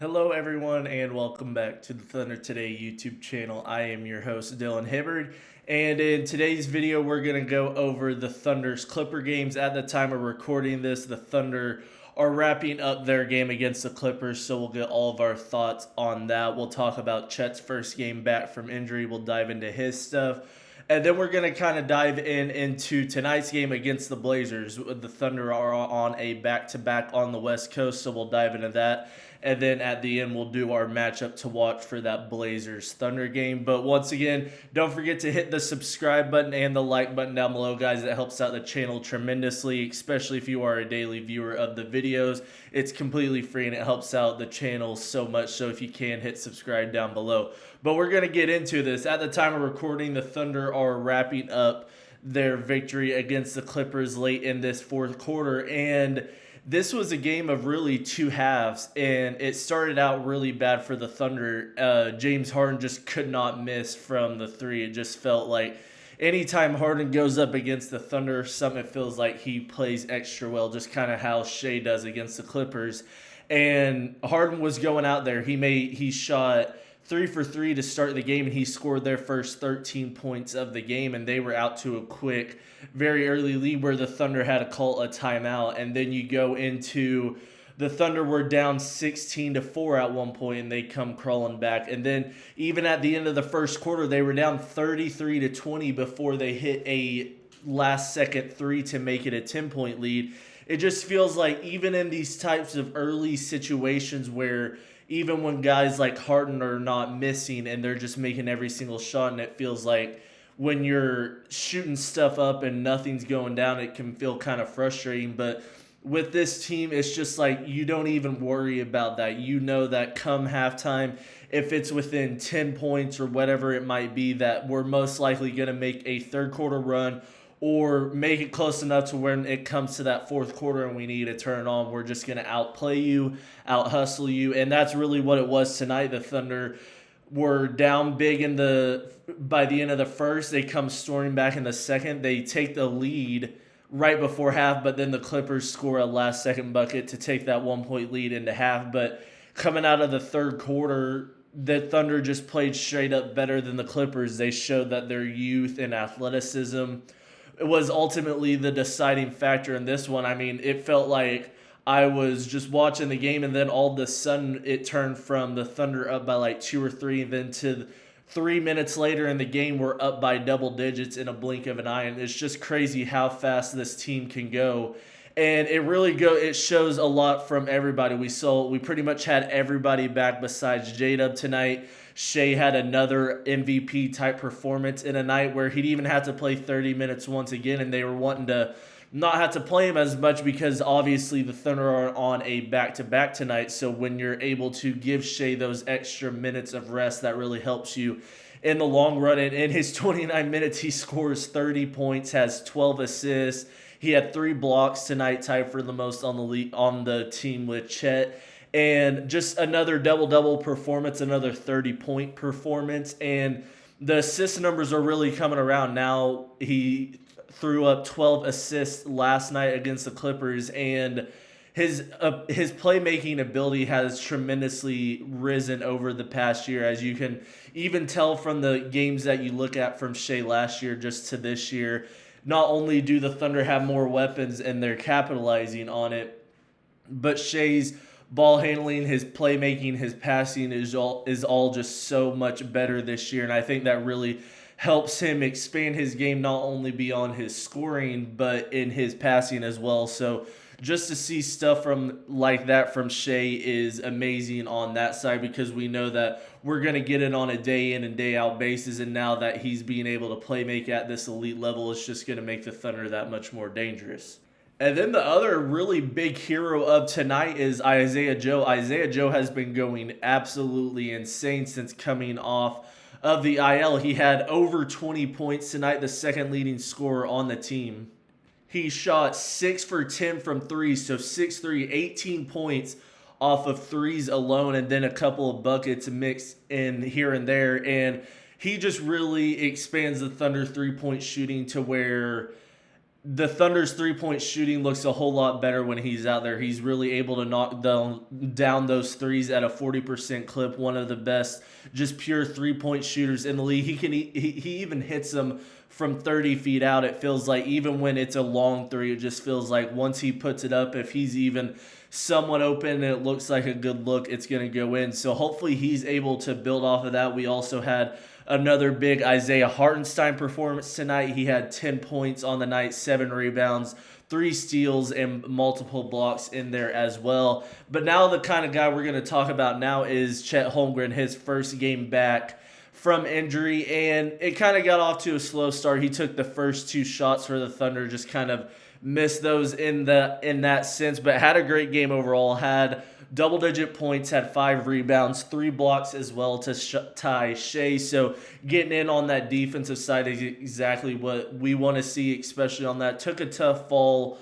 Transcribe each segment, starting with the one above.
Hello, everyone, and welcome back to the Thunder Today YouTube channel. I am your host, Dylan Hibbard, and in today's video, we're going to go over the Thunder's Clipper games. At the time of recording this, the Thunder are wrapping up their game against the Clippers, so we'll get all of our thoughts on that. We'll talk about Chet's first game back from injury. We'll dive into his stuff. And then we're going to kind of dive into tonight's game against the Blazers. The Thunder are on a back-to-back on the West Coast, so we'll dive into that. And then at the end, we'll do our matchup to watch for that Blazers-Thunder game. But once again, don't forget to hit the subscribe button and the like button down below, guys. It helps out the channel tremendously, especially if you are a daily viewer of the videos. It's completely free, and it helps out the channel so much. So if you can, hit subscribe down below. But we're going to get into this. At the time of recording, the Thunder are wrapping up their victory against the Clippers late in this fourth quarter. And this was a game of really two halves, and it started out really bad for the Thunder. James Harden just could not miss from the three. It just felt like anytime Harden goes up against the Thunder, something feels like he plays extra well, just kind of how Shea does against the Clippers. And Harden was going out there. He shot 3 for 3 to start the game, and he scored their first 13 points of the game, and they were out to a quick, very early lead where the Thunder had to call a timeout. And then you go into the Thunder were down 16-4 at one point, and they come crawling back. And then even at the end of the first quarter, they were down 33-20 before they hit a last-second three to make it a 10-point lead. It just feels like even in these types of early situations where even when guys like Harden are not missing and they're just making every single shot, and it feels like when you're shooting stuff up and nothing's going down, it can feel kind of frustrating. But with this team, it's just like you don't even worry about that. You know that come halftime, if it's within 10 points or whatever it might be, that we're most likely going to make a third quarter run or make it close enough to when it comes to that fourth quarter and we need to turn it on, we're just going to outplay you, out-hustle you. And that's really what it was tonight. The Thunder were down big by the end of the first. They come storming back in the second. They take the lead right before half, but then the Clippers score a last-second bucket to take that 1-point lead into half. But coming out of the third quarter, the Thunder just played straight up better than the Clippers. They showed that their youth and athleticism was ultimately the deciding factor in this one. I mean, it felt like I was just watching the game, and then all of a sudden it turned from the Thunder up by like 2 or 3, and then to 3 minutes later in the game we're up by double digits in a blink of an eye. And it's just crazy how fast this team can go. And it shows a lot from everybody. We pretty much had everybody back besides J-Dub tonight. Shea had another MVP type performance in a night where he'd even have to play 30 minutes once again, and they were wanting to not have to play him as much because obviously the Thunder are on a back-to-back tonight. So when you're able to give Shea those extra minutes of rest, that really helps you in the long run. And in his 29 minutes, he scores 30 points, has 12 assists. He had 3 blocks tonight, tied for the most on the team with Chet. And just another double-double performance, another 30-point performance. And the assist numbers are really coming around now. He threw up 12 assists last night against the Clippers, and his playmaking ability has tremendously risen over the past year, as you can even tell from the games that you look at from Shea last year just to this year. Not only do the Thunder have more weapons and they're capitalizing on it, but Shea's ball handling, his playmaking, his passing is all just so much better this year. And I think that really helps him expand his game, not only beyond his scoring, but in his passing as well. So just to see stuff like that from Shea is amazing on that side, because we know that we're going to get it on a day in and day out basis. And now that he's being able to play make at this elite level, it's just going to make the Thunder that much more dangerous. And then the other really big hero of tonight is Isaiah Joe. Isaiah Joe has been going absolutely insane since coming off of the IL. He had over 20 points tonight, the second leading scorer on the team. He shot 6 for 10 from 3, so 6-3, 18 points off of threes alone, and then a couple of buckets mixed in here and there. And he just really expands the Thunder three-point shooting to where the Thunder's three-point shooting looks a whole lot better when he's out there. He's really able to knock down those threes at a 40% clip. One of the best, just pure three-point shooters in the league. He even hits them from 30 feet out. It feels like even when it's a long three, it just feels like once he puts it up, if he's even somewhat open and it looks like a good look, it's going to go in. So hopefully he's able to build off of that. We also had another big Isaiah Hartenstein performance tonight. He had 10 points on the night, 7 rebounds, 3 steals, and multiple blocks in there as well. But now the kind of guy we're going to talk about now is Chet Holmgren, his first game back from injury, and it kind of got off to a slow start. He took the first 2 shots for the Thunder, just kind of missed those in that sense, but had a great game overall. Had double-digit points, had 5 rebounds, 3 blocks as well to tie Shea. So getting in on that defensive side is exactly what we want to see, especially on that. Took a tough fall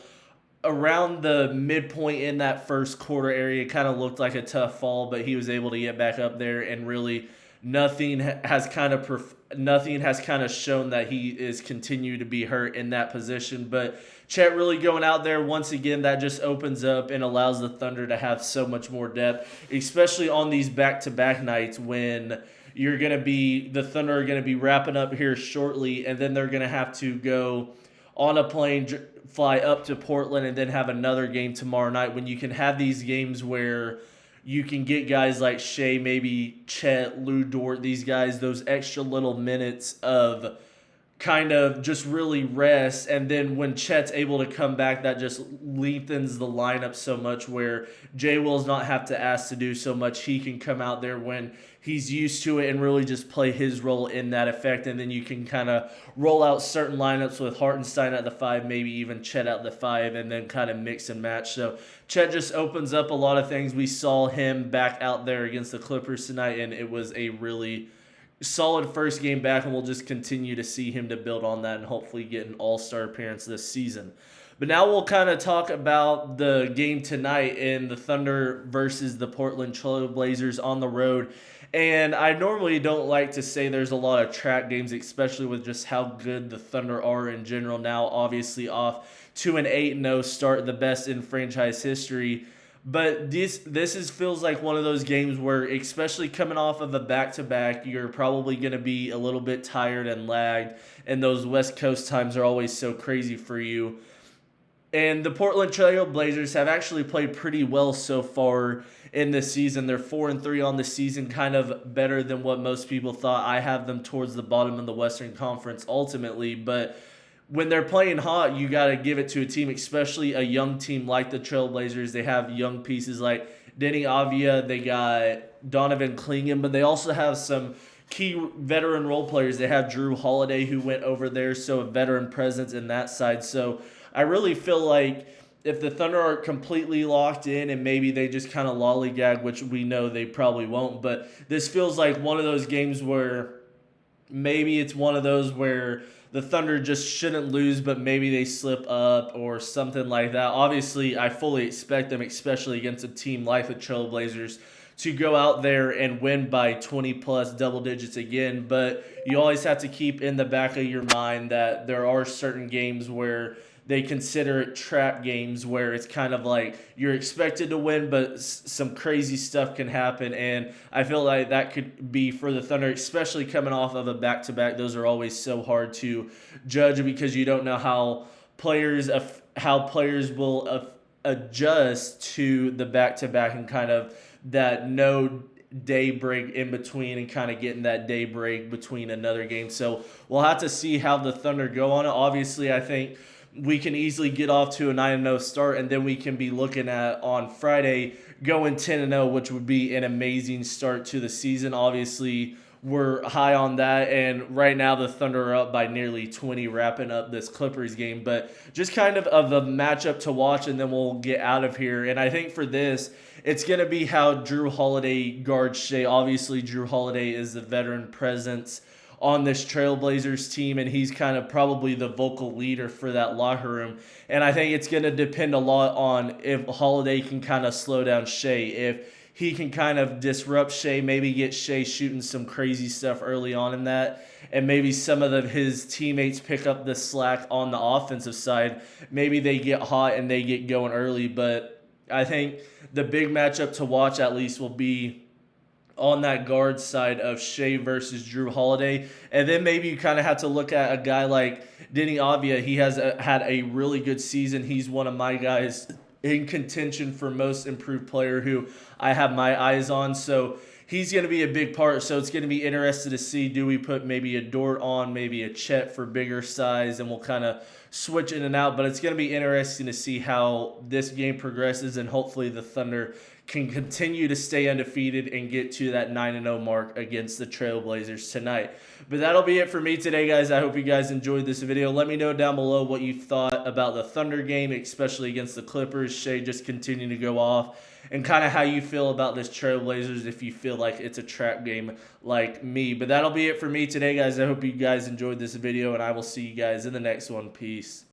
around the midpoint in that first quarter area. Kind of looked like a tough fall, but he was able to get back up there, and really nothing has kind of shown that he is continued to be hurt in that position. But Chet really going out there once again, that just opens up and allows the Thunder to have so much more depth, especially on these back-to-back nights when the Thunder are going to be wrapping up here shortly, and then they're going to have to go on a plane, fly up to Portland, and then have another game tomorrow night. When you can have these games where you can get guys like Shea, maybe Chet, Lou Dort, these guys, those extra little minutes of kind of just really rest. And then when Chet's able to come back, that just lengthens the lineup so much where Jay Will's not have to ask to do so much. He can come out there when he's used to it and really just play his role in that effect. And then you can kind of roll out certain lineups with Hartenstein at the 5, maybe even Chet at the 5, and then kind of mix and match. So Chet just opens up a lot of things. We saw him back out there against the Clippers tonight, and it was a really solid first game back, and we'll just continue to see him to build on that and hopefully get an all-star appearance this season. But now we'll kind of talk about the game tonight in the Thunder versus the Portland Trail Blazers on the road. And I normally don't like to say there's a lot of trap games, especially with just how good the Thunder are in general now, obviously off to an 8-0 start, the best in franchise history. But this feels like one of those games where, especially coming off of a back-to-back, you're probably going to be a little bit tired and lagged, and those West Coast times are always so crazy for you. And the Portland Trail Blazers have actually played pretty well so far in this season. They're 4-3 on the season, kind of better than what most people thought. I have them towards the bottom of the Western Conference ultimately, but when they're playing hot, you got to give it to a team, especially a young team like the Trailblazers. They have young pieces like Denny Avia. They got Donovan Clingan, but they also have some key veteran role players. They have Drew Holiday, who went over there, so a veteran presence in that side. So I really feel like if the Thunder are completely locked in and maybe they just kind of lollygag, which we know they probably won't, but this feels like one of those games where maybe it's one of those where the Thunder just shouldn't lose, but maybe they slip up or something like that. Obviously, I fully expect them, especially against a team like the Trailblazers, to go out there and win by 20-plus double digits again. But you always have to keep in the back of your mind that there are certain games where they consider it trap games, where it's kind of like you're expected to win, but some crazy stuff can happen. And I feel like that could be for the Thunder, especially coming off of a back-to-back. Those are always so hard to judge because you don't know how players will adjust to the back-to-back and kind of that no day break in between and kind of getting that day break between another game. So we'll have to see how the Thunder go on it. Obviously, I think we can easily get off to a 9-0 start, and then we can be looking at on Friday going 10-0, which would be an amazing start to the season. Obviously, we're high on that, and right now the Thunder are up by nearly 20 wrapping up this Clippers game. But just kind of a matchup to watch, and then we'll get out of here. And I think for this, it's going to be how Drew Holiday guards Shea. Obviously, Drew Holiday is the veteran presence on this Trailblazers team, and he's kind of probably the vocal leader for that locker room. And I think it's going to depend a lot on if Holiday can kind of slow down Shea. If he can kind of disrupt Shea, maybe get Shea shooting some crazy stuff early on in that, and maybe some of his teammates pick up the slack on the offensive side. Maybe they get hot and they get going early, but I think the big matchup to watch at least will be on that guard side of Shea versus Drew Holiday. And then maybe you kind of have to look at a guy like Denny Avia. He has had a really good season. He's one of my guys in contention for most improved player who I have my eyes on. So he's going to be a big part. So it's going to be interesting to see, do we put maybe a Dort on, maybe a Chet for bigger size, and we'll kind of switch in and out. But it's going to be interesting to see how this game progresses, and hopefully the Thunder can continue to stay undefeated and get to that 9-0 mark against the Trailblazers tonight. But that'll be it for me today, guys. I hope you guys enjoyed this video. Let me know down below what you thought about the Thunder game, especially against the Clippers. Shea just continuing to go off, and kind of how you feel about this Trailblazers, if you feel like it's a trap game like me. But that'll be it for me today, guys. I hope you guys enjoyed this video, and I will see you guys in the next one. Peace.